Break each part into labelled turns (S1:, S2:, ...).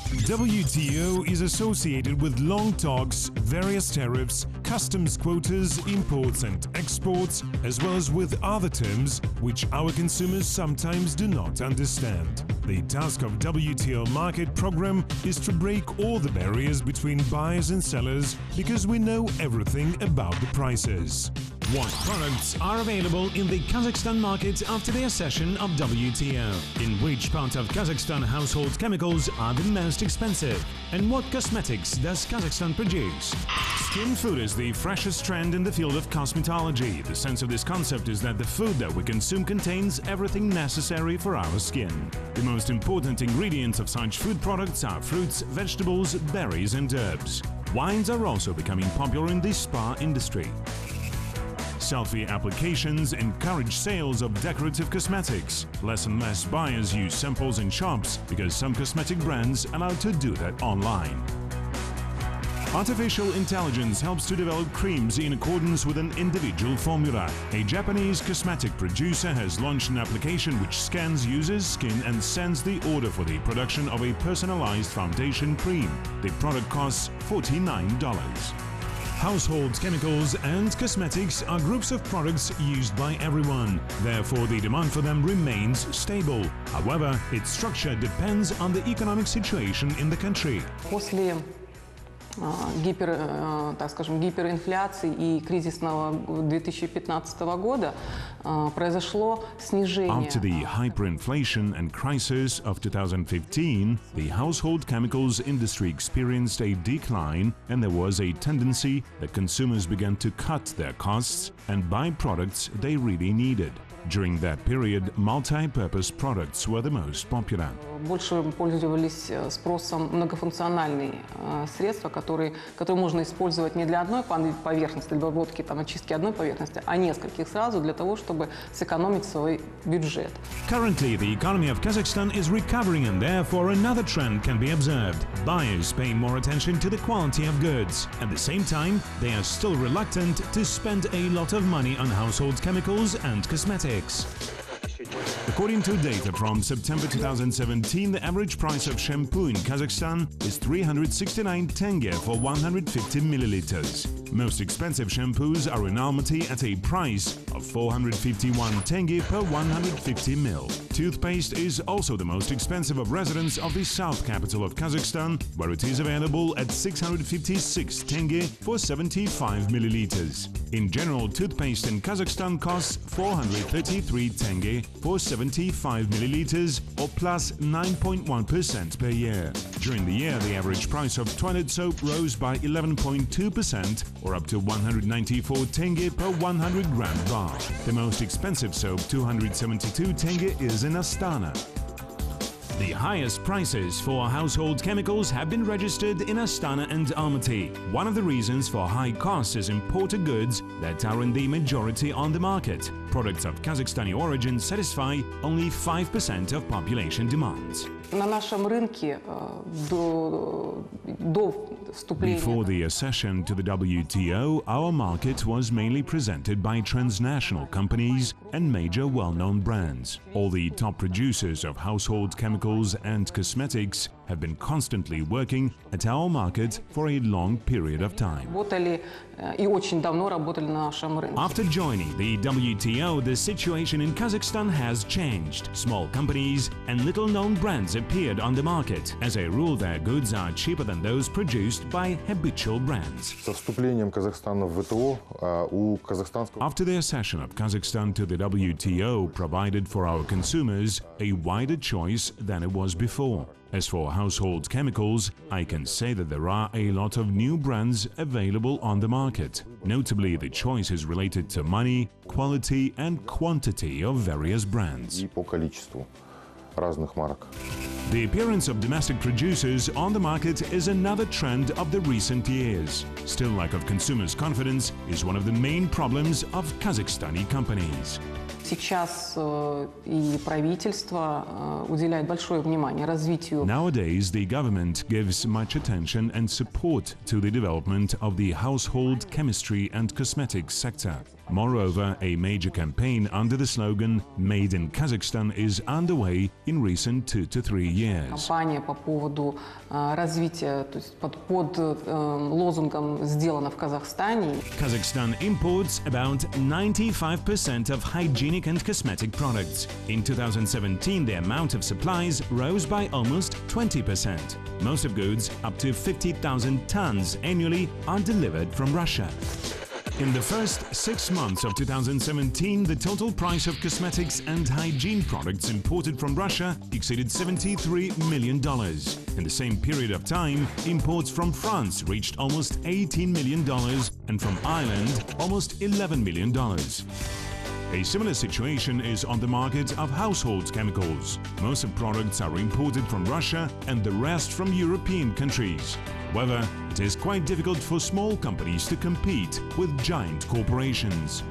S1: WTO is associated with long talks, various tariffs, customs quotas, imports and exports, as well as with other terms which our consumers sometimes do not understand. The task of WTO market program is to break all the barriers between buyers and sellers because we know everything about the prices. What products are available in the Kazakhstan market after the accession of WTO? In which part of Kazakhstan household chemicals are the most expensive? And what cosmetics does Kazakhstan produce? Skin food is the freshest trend in the field of cosmetology. The sense of this concept is that the food that we consume contains everything necessary for our skin. The most important ingredients of such food products are fruits, vegetables, berries and herbs. Wines are also becoming popular in the spa industry. Selfie applications encourage sales of decorative cosmetics. Less and less buyers use samples in shops because some cosmetic brands allow to do that online. Artificial intelligence helps to develop creams in accordance with an individual formula. A Japanese cosmetic producer has launched an application which scans users' skin and sends the order for the production of a personalized foundation cream. The product costs $49. Household chemicals and cosmetics are groups of products used by everyone. Therefore, the demand for them remains stable. However, its structure depends on the economic situation in the country.
S2: После гиперинфляции и кризисного 2015 года произошло снижение.
S1: After the hyperinflation and crisis of 2015, the household chemicals industry experienced a decline and there was a tendency that consumers began to cut their costs and buy products they really needed. During that period, multi-purpose products were the most popular.
S2: Больше пользовались спросом многофункциональные средства, которые можно использовать не для одной поверхности, для обработки, очистки одной поверхности, а нескольких сразу для того, чтобы сэкономить свой бюджет.
S1: Currently, the economy of Kazakhstan is recovering and therefore another trend can be observed. Buyers pay more attention to the quality of goods. At the same time, they are still reluctant to spend a lot of money on household chemicals and cosmetics. According to data from September 2017, the average price of shampoo in Kazakhstan is 369 tenge for 150 milliliters. Most expensive shampoos are in Almaty at a price of 451 tenge per 150 ml. Toothpaste is also the most expensive of residents of the south capital of Kazakhstan, where it is available at 656 tenge for 75 milliliters. In general, toothpaste in Kazakhstan costs 433 tenge for 75 milliliters, or plus 9.1% per year. During the year, the average price of toilet soap rose by 11.2%, or up to 194 tenge per 100 gram bar. The most expensive soap, 272 tenge, is in Astana. The highest prices for household chemicals have been registered in Astana and Almaty. One of the reasons for high costs is imported goods that are in the majority on the market. Products of Kazakhstani origin satisfy only 5% of population demands.
S2: На нашем рынке до вступления.
S1: Before the accession to the WTO, our market was mainly presented by transnational companies and major well-known brands. All the top producers of household chemicals and cosmetics have been constantly working at our market for a long period of time.
S2: И очень давно работали на нашем рынке.
S1: After joining the WTO, the situation in Kazakhstan has changed. Small companies and little-known brands appeared on the market. As a rule, their goods are cheaper than those produced by habitual brands. After the accession of Kazakhstan to the WTO provided for our consumers a wider choice than it was before. As for household chemicals, I can say that there are a lot of new brands available on the market. Notably, the choice is related to money, quality and quantity of various brands. The appearance of domestic producers on the market is another trend of the recent years. Still, lack of consumers' confidence is one of the main problems of Kazakhstani companies.
S2: сейчас и правительство уделяет большое внимание развитию.
S1: Nowadays, the government gives much attention and support to the development of the household chemistry and cosmetics sector. Moreover, a major campaign under the slogan "Made in Kazakhstan" is underway in recent 2 to 3 years.
S2: Кампания по поводу развития, то есть под лозунгом «Сделано в Казахстане».
S1: Kazakhstan imports about 95% of hygienic and cosmetic products. In 2017, the amount of supplies rose by almost 20%. Most of goods, up to 50,000 tons annually, are delivered from Russia. In the first 6 months of 2017, the total price of cosmetics and hygiene products imported from Russia exceeded $73 million. In the same period of time, imports from France reached almost $18 million and from Ireland almost $11 million. A similar situation is on the market of household chemicals. Most of products are imported from Russia and the rest from European countries. However, it is quite difficult for small companies to compete with giant corporations.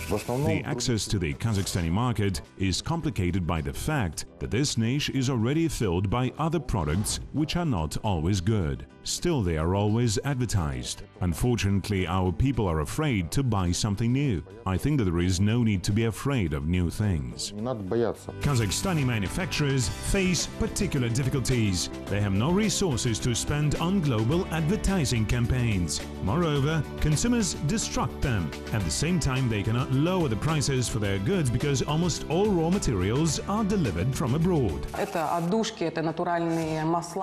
S1: The access to the Kazakhstani market is complicated by the fact that this niche is already filled by other products which are not always good. Still, they are always advertised. Unfortunately, our people are afraid to buy something new. I think that there is no need to be afraid of new things. Kazakhstani manufacturers face particular difficulties. They have no resources to spend on global advertising campaigns. Moreover, consumers distrust them. At the same time, they cannot lower the prices for their goods because almost all raw materials are delivered from abroad.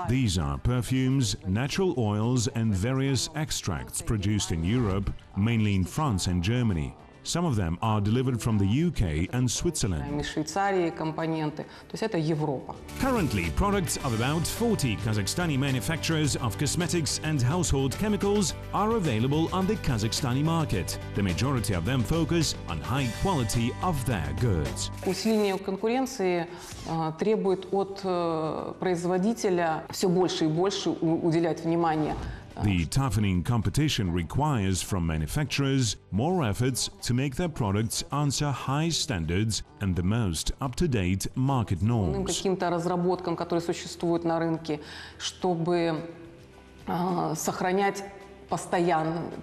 S1: These are perfumes, natural oils and various extracts produced in Europe, mainly in France and Germany. Some of them are delivered from the UK and Switzerland. Currently, products of about 40 Kazakhstani manufacturers of cosmetics and household chemicals are available on the Kazakhstani market. The majority of them focus on high quality of their goods.
S2: Усиление конкуренции требует от производителя все больше и больше уделять внимание.
S1: The toughening competition requires from manufacturers more efforts to make their products answer high standards and the most up-to-date market norms.
S2: Каким-то разработкам, которые существуют на рынке, чтобы сохранять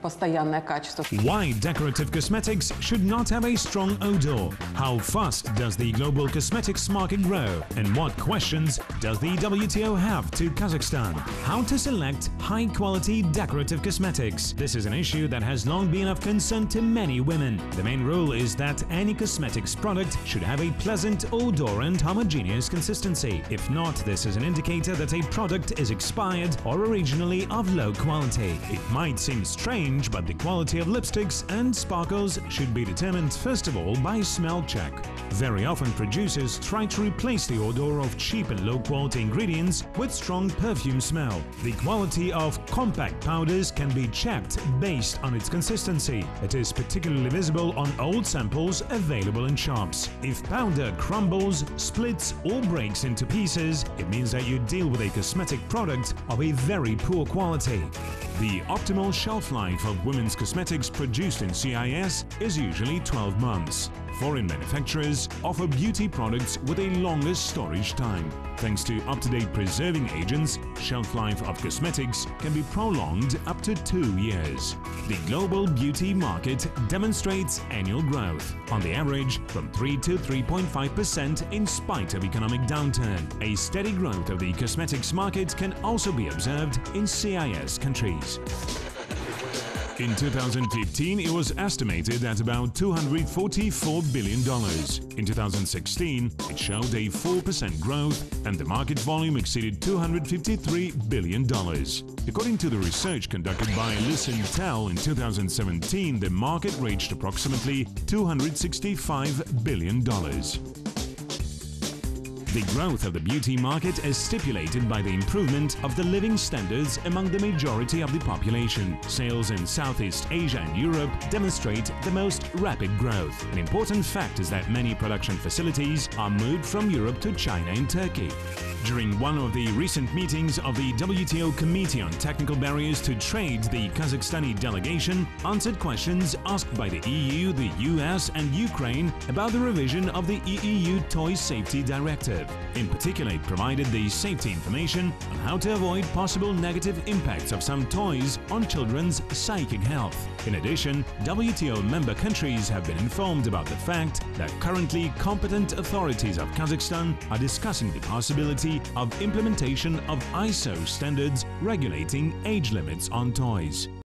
S2: постоянное качество.
S1: Why decorative cosmetics should not have a strong odor? How fast does the global cosmetics market grow? And what questions does the WTO have to Kazakhstan? How to select high-quality decorative cosmetics? This is an issue that has long been of concern to many women. The main rule is that any cosmetics product should have a pleasant odor and homogeneous consistency. If not, this is an indicator that a product is expired or originally of low quality. It might seem strange, but the quality of lipsticks and sparkles should be determined first of all by smell check. Very often producers try to replace the odor of cheap and low-quality ingredients with strong perfume smell. The quality of compact powders can be checked based on its consistency. It is particularly visible on old samples available in shops. If powder crumbles, splits or breaks into pieces, it means that you deal with a cosmetic product of a very poor quality. The optimal shelf life of women's cosmetics produced in CIS is usually 12 months. Foreign manufacturers offer beauty products with a longer storage time. Thanks to up-to-date preserving agents, shelf life of cosmetics can be prolonged up to 2 years. The global beauty market demonstrates annual growth, on the average from 3 to 3.5% in spite of economic downturn. A steady growth of the cosmetics market can also be observed in CIS countries. In 2015, it was estimated at about $244 billion. In 2016, it showed a 4% growth and the market volume exceeded $253 billion. According to the research conducted by Listen Tell in 2017, the market reached approximately $265 billion. The growth of the beauty market is stipulated by the improvement of the living standards among the majority of the population. Sales in Southeast Asia and Europe demonstrate the most rapid growth. An important fact is that many production facilities are moved from Europe to China and Turkey. During one of the recent meetings of the WTO Committee on Technical Barriers to Trade, the Kazakhstani delegation answered questions asked by the EU, the US and Ukraine about the revision of the EU Toy Safety Directive. In particular, it provided the safety information on how to avoid possible negative impacts of some toys on children's psychic health. In addition, WTO member countries have been informed about the fact that currently competent authorities of Kazakhstan are discussing the possibility of implementation of ISO standards regulating age limits on toys.